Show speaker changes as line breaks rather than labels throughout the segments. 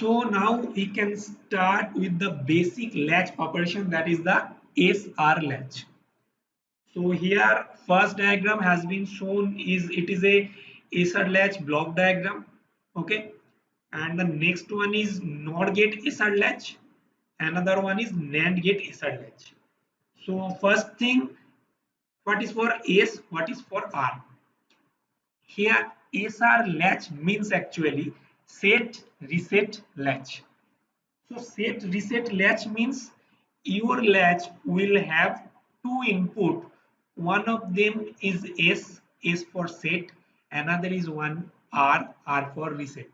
So now we can start with the basic latch operation, that is the SR latch. So here first diagram has been shown, is it is a SR latch block diagram. Okay, and the next one is NOR gate SR latch, another one is NAND gate SR latch. So first thing, what is for S, what is for R? Here SR latch means actually set reset latch. So set reset latch means your latch will have two input. One of them is S for set, another is one R for reset.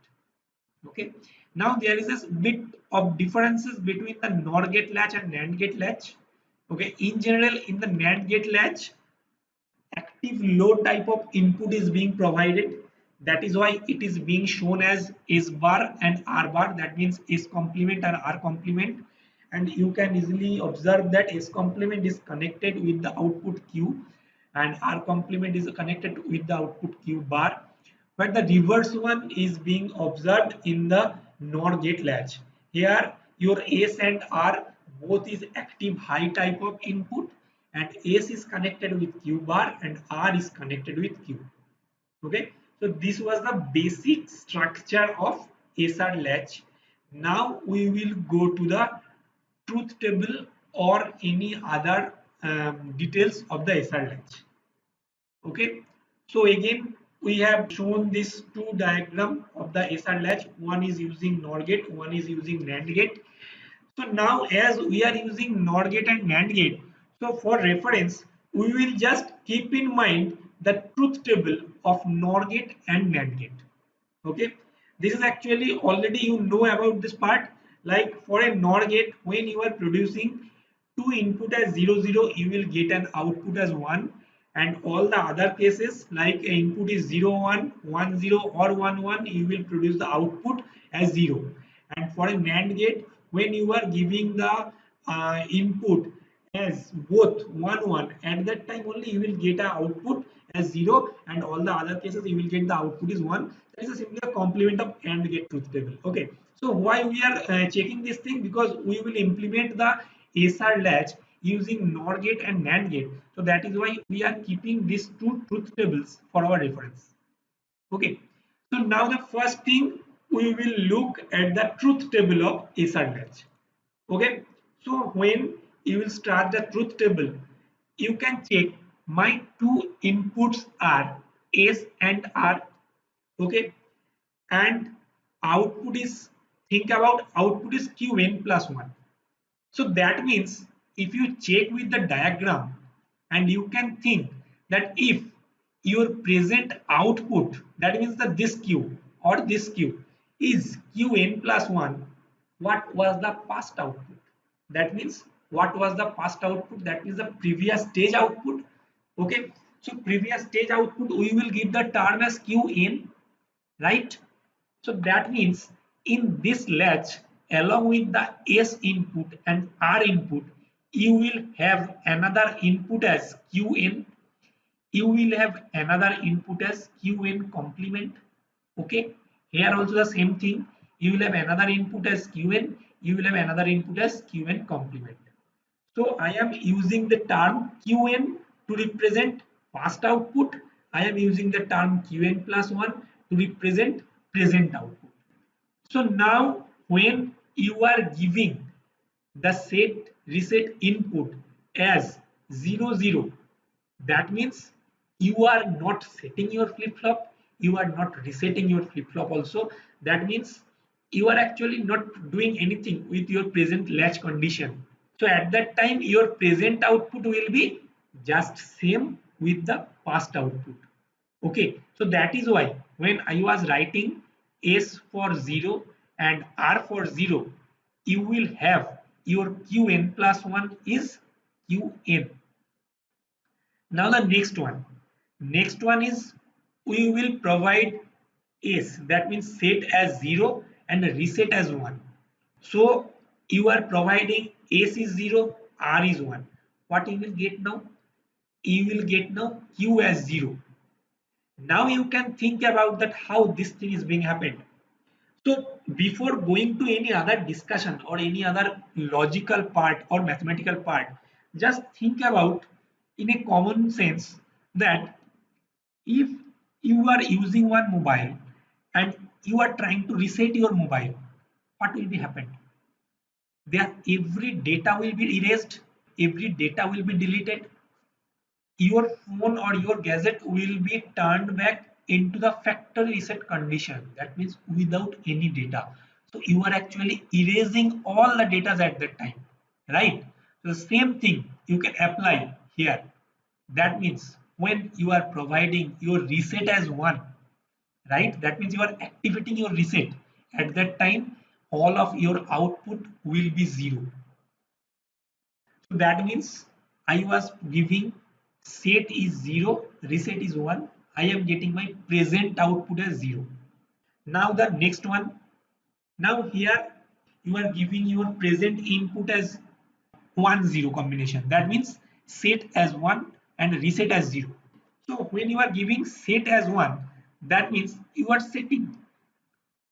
Okay. Now there is a bit of differences between the NOR gate latch and NAND gate latch. Okay. In general, in the NAND gate latch, active low type of input is being provided. That is why it is being shown as S bar and R bar. That means S complement and R complement. And you can easily observe that S complement is connected with the output Q and R complement is connected with the output Q bar. But the reverse one is being observed in the NOR gate latch. Here your S and R both is active high type of input, and S is connected with Q bar and R is connected with Q. Okay, so this was the basic structure of SR latch. Now we will go to the truth table or any other details of the SR latch. Okay, so again we have shown this two diagram of the SR latch. One is using NOR gate, one is using NAND gate. So now as we are using NOR gate and NAND gate, so for reference, we will just keep in mind the truth table of NOR gate and NAND gate. Okay, this is actually already you know about this part. Like for a NOR gate, when you are producing two input as 0 0, you will get an output as 1, and all the other cases like input is 0 1 1 0 or 1 1, you will produce the output as 0. And for a NAND gate, when you are giving the input as both 1 1, at that time only you will get an output as 0, and all the other cases you will get the output is 1. That is simply a complement of AND gate truth table. Okay, so why we are checking this thing? Because we will implement the SR latch using NOR gate and NAND gate. So that is why we are keeping these two truth tables for our reference. Okay, so now the first thing, we will look at the truth table of SR latch. Okay, so when you will start the truth table, you can check my two inputs are S and R. Okay, and output is, think about output is Qn plus 1. So that means if you check with the diagram, and you can think that if your present output, that means that this Q or this Q is Qn plus 1, what was the past output? That means what was the past output? That means the previous stage output. Okay, so previous stage output we will give the term as Qn, right? So that means in this latch, along with the S input and R input, you will have another input as Qn. You will have another input as Qn complement. Okay. Here also the same thing. You will have another input as Qn. You will have another input as Qn complement. So I am using the term Qn to represent past output. I am using the term Qn plus 1 to represent present output. So now when you are giving the set reset input as 0 0, that means you are not setting your flip-flop, you are not resetting your flip-flop also. That means you are actually not doing anything with your present latch condition. So at that time your present output will be just same with the past output. Okay, so that is why when I was writing S for 0 and R for 0, you will have your Qn plus 1 is Qn. Now the next one is we will provide S, that means set as 0 and reset as 1. So you are providing S is 0, R is 1. What you will get now? You will get now Q as 0. Now you can think about that how this thing is being happened. So before going to any other discussion or any other logical part or mathematical part, just think about in a common sense that if you are using one mobile and you are trying to reset your mobile, what will be happened? There every data will be erased, every data will be deleted, your phone or your gadget will be turned back into the factory reset condition. That means without any data. So you are actually erasing all the data at that time, right? So the same thing you can apply here. That means when you are providing your reset as one, right? That means you are activating your reset. At that time, all of your output will be zero. So that means I was giving set is 0, reset is 1. I am getting my present output as 0. Now the next one. Now here you are giving your present input as 1 0 combination. That means set as 1 and reset as 0. So when you are giving set as 1, that means you are setting.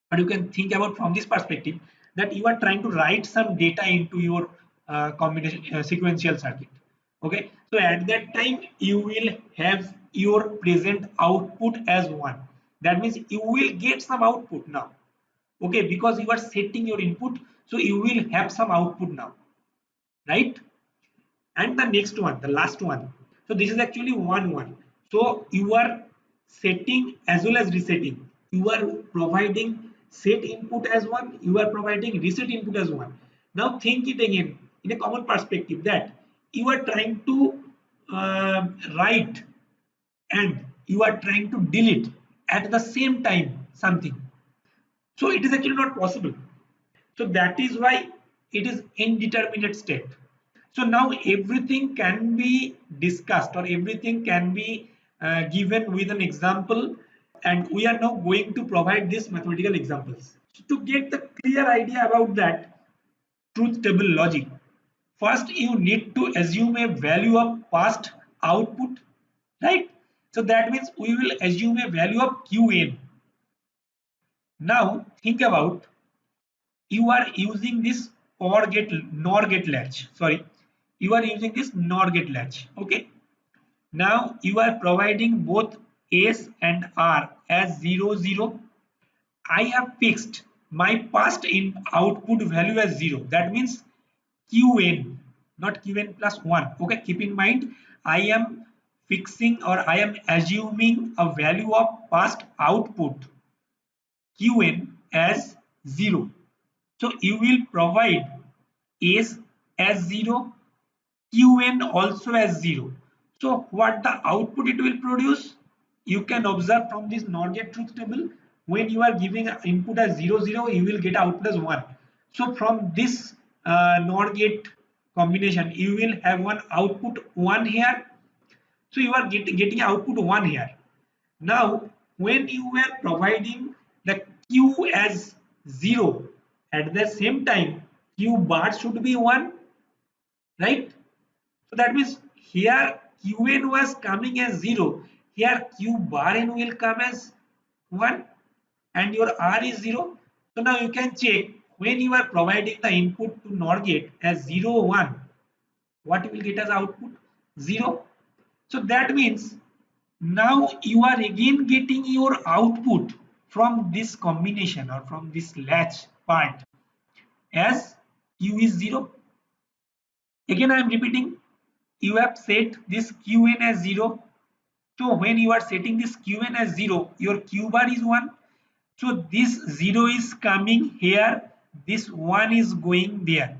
But you can think about from this perspective that you are trying to write some data into your combination sequential circuit. Okay, so at that time you will have your present output as 1. That means you will get some output now. Okay, because you are setting your input, so you will have some output now, right? And the next one, the last one, so this is actually 1 1. So you are setting as well as resetting. You are providing set input as 1, you are providing reset input as 1. Now think it again in a common perspective that you are trying to write and you are trying to delete at the same time something. So it is actually not possible. So that is why it is indeterminate state. So now everything can be discussed or everything can be given with an example, and we are now going to provide these mathematical examples. So to get the clear idea about that truth table logic, first you need to assume a value of past output, right? So that means we will assume a value of Qn. Now think about, you are using this or get nor get latch, sorry, you are using this nor get latch. Okay, now you are providing both s and r as 0 0. I have fixed my past in output value as 0. That means qn, not qn plus 1. Okay, keep in mind I am fixing or I am assuming a value of past output qn as 0. So you will provide S as 0, Qn also as 0. So what the output it will produce? You can observe from this NOR gate truth table, when you are giving input as 0 0, you will get output as 1. So from this NOR gate combination, you will have one output 1 here. So you are getting output 1 here. Now, when you were providing the Q as 0, at the same time, Q bar should be 1, right? So that means here Qn was coming as 0, here Q bar n will come as 1 and your R is 0. So now you can check when you are providing the input to NOR gate as 0 1, what you will get as output? 0. So that means now you are again getting your output from this combination or from this latch part as q is 0. Again I am repeating, you have set this qn as 0. So when you are setting this qn as 0, your q bar is 1. So this 0 is coming here, this 1 is going there.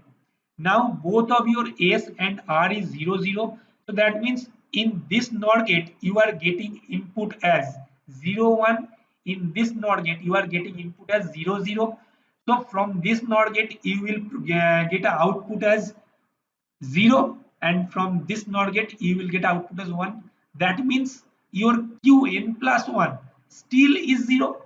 Now both of your S and R is 0 0. So that means in this NOR gate you are getting input as 0 1. In this NOR gate you are getting input as 0 0. So from this NOR gate you will get an output as 0, and from this NOR gate you will get output as 1. That means your Qn plus 1 still is 0.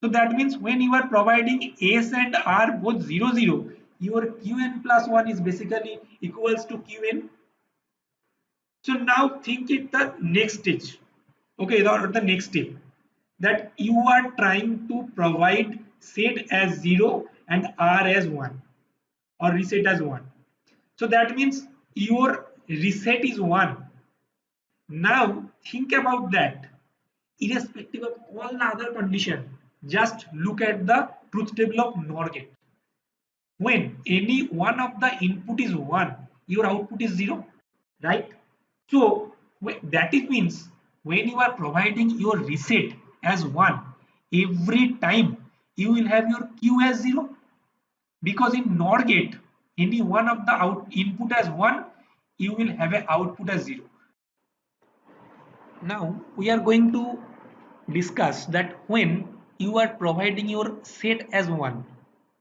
So that means when you are providing S and R both 0 0, your Qn plus 1 is basically equals to Qn. So now think it the next stage. Okay, or the next step, that you are trying to provide set as 0 and R as 1 or reset as 1. So that means your reset is 1. Now think about that. Irrespective of all the other condition, just look at the truth table of NOR gate. When any one of the input is 1, your output is 0, right? So that it means when you are providing your reset as 1, every time you will have your Q as 0, because in NOR gate any one of the input as 1, you will have an output as 0. Now we are going to discuss that when you are providing your set as 1,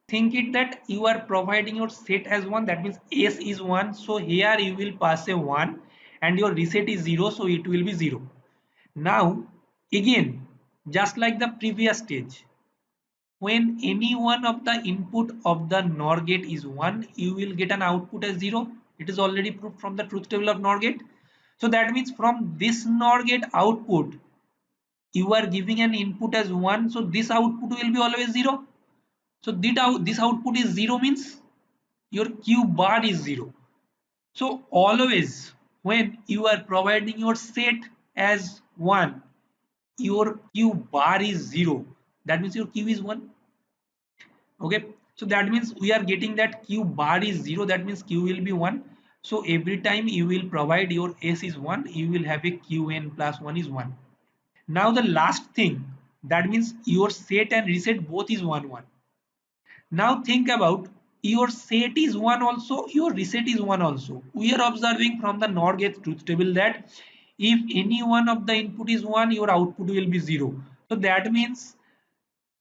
think it that you are providing your set as 1, that means S is 1, so here you will pass a 1 and your reset is 0, so it will be 0. Now again, just like the previous stage, when any one of the input of the NOR gate is 1, you will get an output as 0. It is already proved from the truth table of NOR gate. So that means from this NOR gate output, you are giving an input as 1, so this output will be always 0. So this output is 0 means your Q bar is 0. So always when you are providing your set as 1, your Q bar is 0. That means your Q is 1. Okay. So that means we are getting that Q bar is 0. That means Q will be 1. So every time you will provide your S is 1, you will have a Qn plus 1 is 1. Now the last thing, that means your set and reset both is 1 1. Now think about, your set is 1 also, your reset is 1 also. We are observing from the NOR gate truth table that if any one of the input is 1, your output will be 0. So that means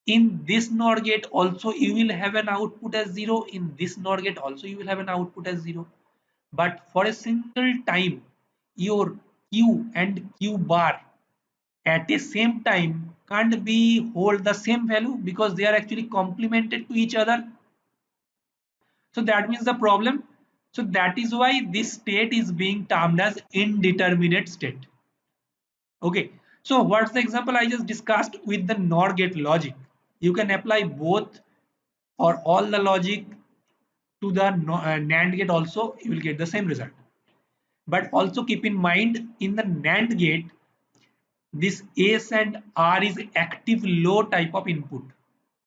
in this NOR gate also you will have an output as 0. In this NOR gate also you will have an output as 0. But for a single time, your Q and Q bar at a same time can't be hold the same value because they are actually complemented to each other. So that means the problem. So that is why this state is being termed as indeterminate state. Okay. So what's the example I just discussed with the NOR gate logic? You can apply both or all the logic to the NAND gate also, you will get the same result. But also keep in mind, in the NAND gate, this S and R is active low type of input.